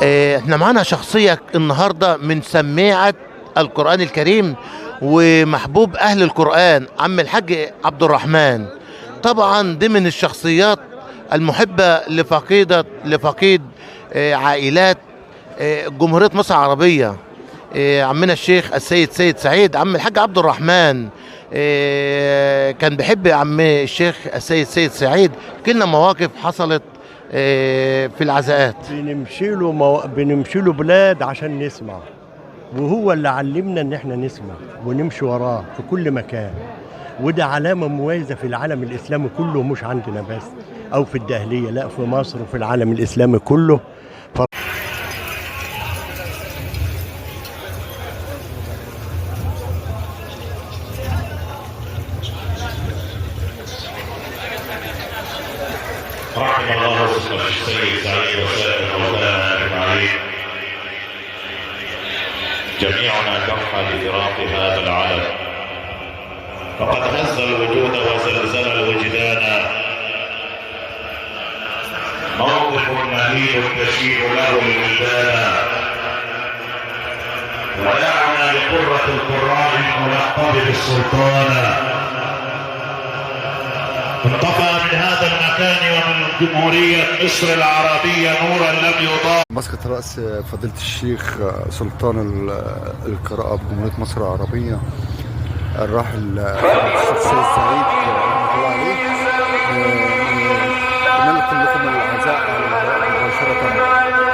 احنا معانا شخصية النهاردة من سماعة القرآن الكريم ومحبوب أهل القرآن، عم الحاج عبد الرحمن. طبعا دي من الشخصيات المحبة لفقيد عائلات جمهورية مصر العربية. عمنا الشيخ السيد سيد سعيد، عم الحاج عبد الرحمن كان بيحب عم الشيخ السيد سيد سعيد. كلنا مواقف حصلت في العزاءات. بنمشي له بلاد عشان نسمع، وهو اللي علمنا ان احنا نسمع ونمشي وراه في كل مكان. وده علامة مميزة في العالم الإسلامي كله، مش عندنا بس أو في الدهلية، لا، في مصر وفي العالم الإسلامي كله. رحم الله السيد سعيد وسائر مولانا اجمعين. جميعنا جرحى لفراق هذا العالم، فقد هز الوجود وزلزل الوجدان. موقف مهيب تشيب له الولدان، ودعنا لقرة القراء الملقب بالسلطان. انطفى من هذا المكان ومن جمهورية مصر العربية نورا لم يضاء. مسكة رأس فضيلة الشيخ سلطان القراءة بجمهورية مصر العربية الراحل الشيخ سيد سعيد رحمة الله عليه. ننقل لكم العزاء على الهواء مباشرة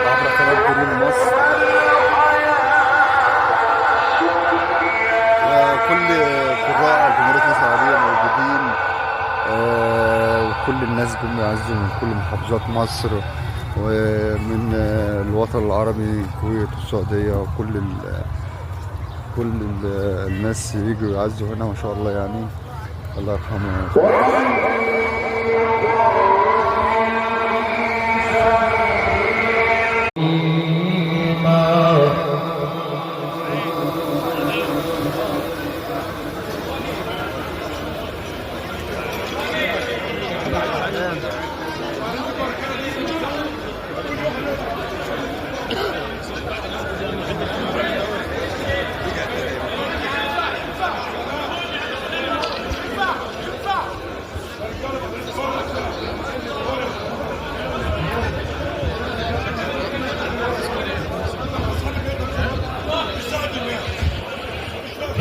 عبر قناة جرين مصر. كل قراء جمهورية مصر العربية موجودين، وكل الناس جم يعزوا من كل محافظات مصر ومن الوطن العربي، الكويت والسعودية، وكل كل الناس يجوا يعزوا هنا ما شاء الله. يعني الله يرحمه.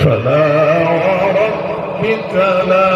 فلا وربك لا